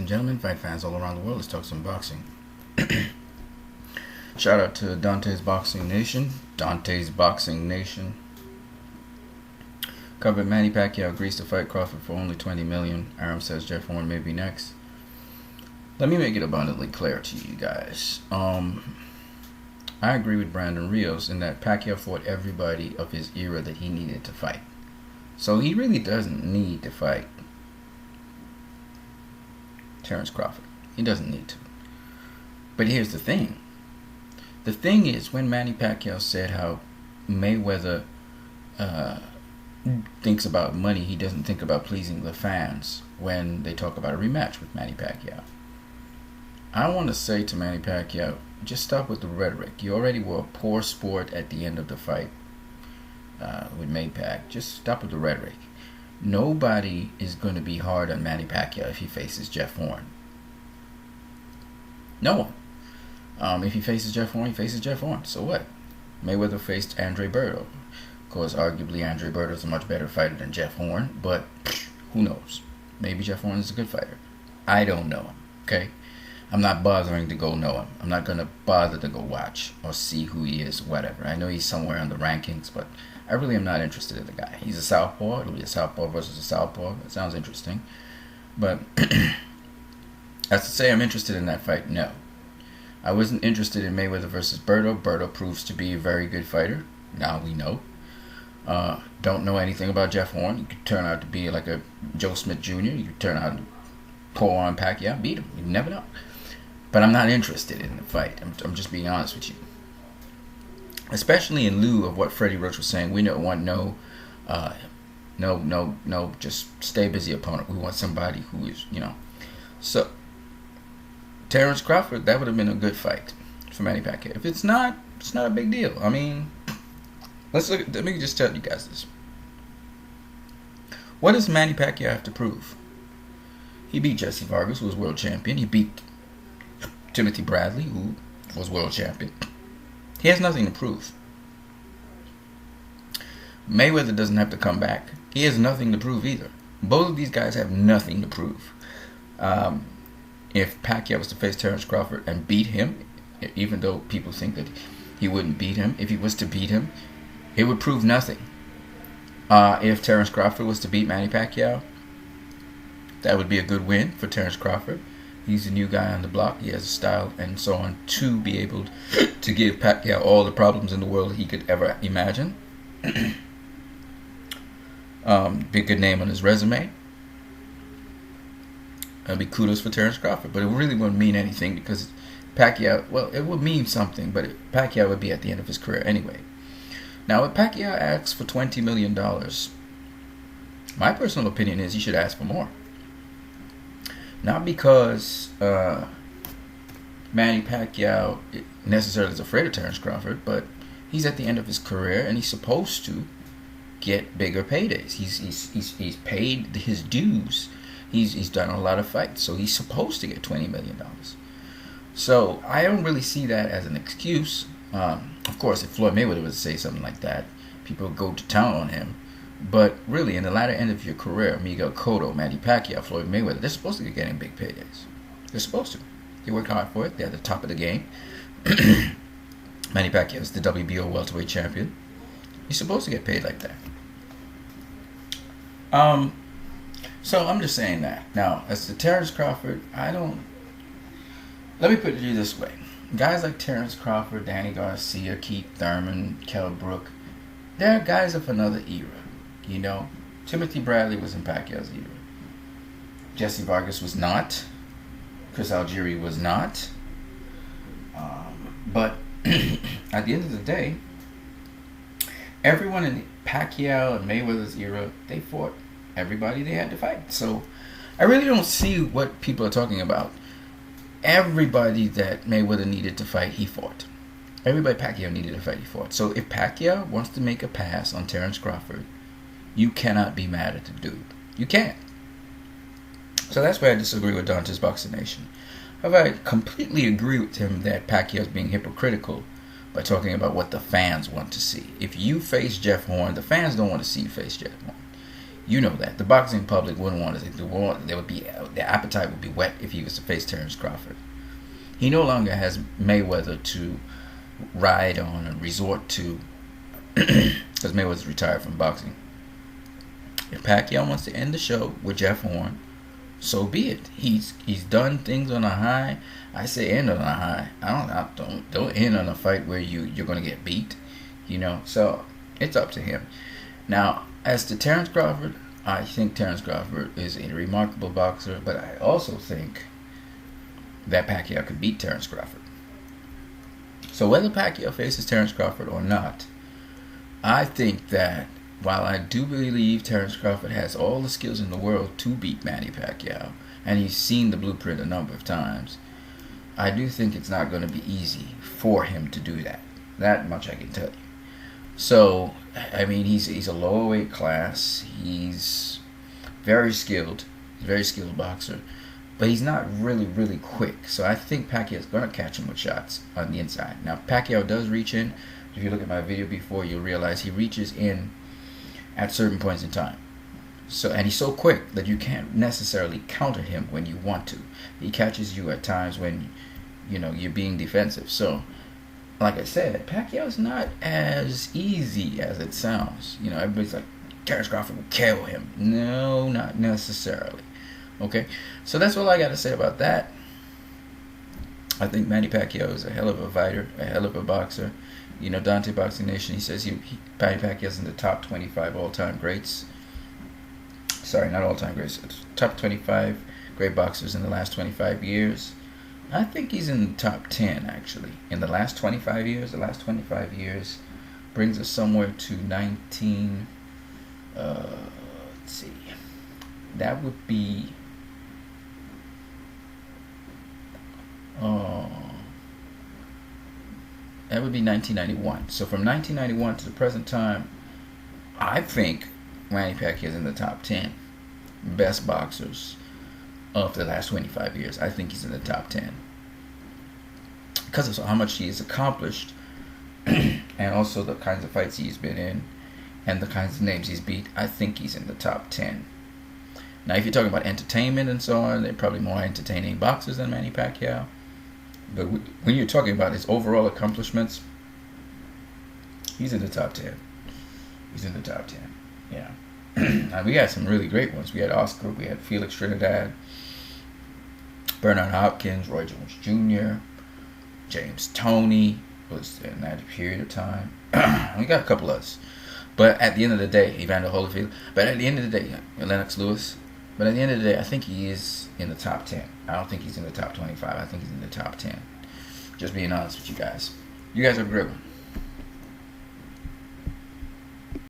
and gentlemen, fight fans all around the world. Let's talk some boxing. Shout out to Dontae's Boxing Nation. Dontae's Boxing Nation. Covered Manny Pacquiao agrees to fight Crawford for only $20 million. Aram says Jeff Horn may be next. Let me make it abundantly clear to you guys. I agree with Brandon Rios in that Pacquiao fought everybody of his era that he needed to fight. So he really doesn't need to fight Terence Crawford. He doesn't need to. But here's the thing. The thing is, when Manny Pacquiao said how Mayweather thinks about money, he doesn't think about pleasing the fans when they talk about a rematch with Manny Pacquiao. I want to say to Manny Pacquiao, just stop with the rhetoric. You already were a poor sport at the end of the fight with Maypac. Just stop with the rhetoric. Nobody is going to be hard on Manny Pacquiao if he faces Jeff Horn. No one. If he faces Jeff Horn, he faces Jeff Horn. So what? Mayweather faced Andre Berto. Of course, arguably Andre Berto is a much better fighter than Jeff Horn, but who knows? Maybe Jeff Horn is a good fighter. I don't know him, okay? I'm not bothering to go know him. I'm not going to bother to go watch or see who he is, whatever. I know he's somewhere in the rankings, but I really am not interested in the guy. He's a southpaw. It'll be a southpaw versus a southpaw. That sounds interesting. But as to say I'm interested in that fight, no. I wasn't interested in Mayweather versus Berto. Berto proves to be a very good fighter. Now we know. Don't know anything about Jeff Horn. He could turn out to be like a Joe Smith Jr. He could turn out to pull on Pacquiao, beat him. You never know. But I'm not interested in the fight. I'm just being honest with you. Especially in lieu of what Freddie Roach was saying. We don't want no, just stay busy opponent. We want somebody who is, So, Terence Crawford, that would have been a good fight for Manny Pacquiao. If it's not a big deal. I mean, let me just tell you guys this. What does Manny Pacquiao have to prove? He beat Jesse Vargas, who was world champion. He beat Timothy Bradley, who was world champion. He has nothing to prove. Mayweather doesn't have to come back. He has nothing to prove either. Both of these guys have nothing to prove. If Pacquiao was to face Terence Crawford and beat him, even though people think that he wouldn't beat him, if he was to beat him, it would prove nothing. If Terence Crawford was to beat Manny Pacquiao, that would be a good win for Terence Crawford. He's a new guy on the block. He has a style and so on to be able to give Pacquiao all the problems in the world he could ever imagine. Be a good name on his resume. It'll be kudos for Terence Crawford. But it really wouldn't mean anything because Pacquiao, well, it would mean something, but Pacquiao would be at the end of his career anyway. Now, if Pacquiao asks for $20 million, my personal opinion is he should ask for more. Not because Manny Pacquiao necessarily is afraid of Terence Crawford, but he's at the end of his career and he's supposed to get bigger paydays. He's paid his dues. He's done a lot of fights, so he's supposed to get $20 million. So I don't really see that as an excuse. Of course, if Floyd Mayweather was to say something like that, people would go to town on him. But really, in the latter end of your career, Miguel Cotto, Manny Pacquiao, Floyd Mayweather, they're supposed to be getting big paydays. They're supposed to. They work hard for it. They're at the top of the game. Manny Pacquiao is the WBO welterweight champion. He's supposed to get paid like that. So I'm just saying that. Now, as to Terence Crawford, let me put it to you this way. Guys like Terence Crawford, Danny Garcia, Keith Thurman, Kell Brook, they're guys of another era. Timothy Bradley was in Pacquiao's era. Jesse Vargas was not. Chris Algieri was not. But at the end of the day, everyone in Pacquiao and Mayweather's era, they fought everybody they had to fight. So I really don't see what people are talking about. Everybody that Mayweather needed to fight, he fought. Everybody Pacquiao needed to fight, he fought. So if Pacquiao wants to make a pass on Terence Crawford, you cannot be mad at the dude. You can't. So that's why I disagree with Dontae's Boxing Nation. However, I completely agree with him that Pacquiao is being hypocritical by talking about what the fans want to see. If you face Jeff Horn, the fans don't want to see you face Jeff Horn. You know that the boxing public wouldn't want to say the appetite would be wet if he was to face Terrence Crawford. He no longer has Mayweather to ride on and resort to because Mayweather's retired from boxing. If Pacquiao wants to end the show with Jeff Horn, so be it. He's done things on a high. I say end on a high. Don't end on a fight where you're gonna get beat. So it's up to him. Now, as to Terrence Crawford, I think Terrence Crawford is a remarkable boxer, but I also think that Pacquiao could beat Terrence Crawford. So whether Pacquiao faces Terrence Crawford or not, I think that while I do believe Terrence Crawford has all the skills in the world to beat Manny Pacquiao, and he's seen the blueprint a number of times, I do think it's not going to be easy for him to do that. That much I can tell you. So, I mean, he's a lower weight class. He's very skilled boxer, but he's not really quick. So I think Pacquiao's going to catch him with shots on the inside. Now, Pacquiao does reach in. If you look at my video before, you'll realize he reaches in at certain points in time. So, and he's so quick that you can't necessarily counter him when you want to. He catches you at times when, you're being defensive. So, like I said, Pacquiao's not as easy as it sounds. Everybody's like, Terrence Crawford will KO him. No, not necessarily. Okay? So that's all I got to say about that. I think Manny Pacquiao is a hell of a fighter, a hell of a boxer. Dontae Boxing Nation, he says Manny Pacquiao's in the top 25 all-time greats. Sorry, not all-time greats. Top 25 great boxers in the last 25 years. I think he's in the top 10, actually. In the last 25 years, brings us somewhere to 19... let's see. That would be... that would be 1991. So from 1991 to the present time, I think Manny Pacquiao is in the top 10 best boxers of the last 25 years. I think he's in the top 10 because of how much he has accomplished and also the kinds of fights he's been in and the kinds of names he's beat. I think he's in the top 10. Now, if you're talking about entertainment and so on, they're probably more entertaining boxers than Manny Pacquiao. But when you're talking about his overall accomplishments, he's in the top 10. He's in the top 10. Yeah. And we had some really great ones. We had Oscar. We had Felix Trinidad, Bernard Hopkins, Roy Jones Jr., James Toney was in that period of time. We got a couple others. But at the end of the day, Evander Holyfield. But at the end of the day, Lennox Lewis. But at the end of the day, I think he is in the top 10. I don't think he's in the top 25. I think he's in the top 10. Just being honest with you guys. You guys have a great one.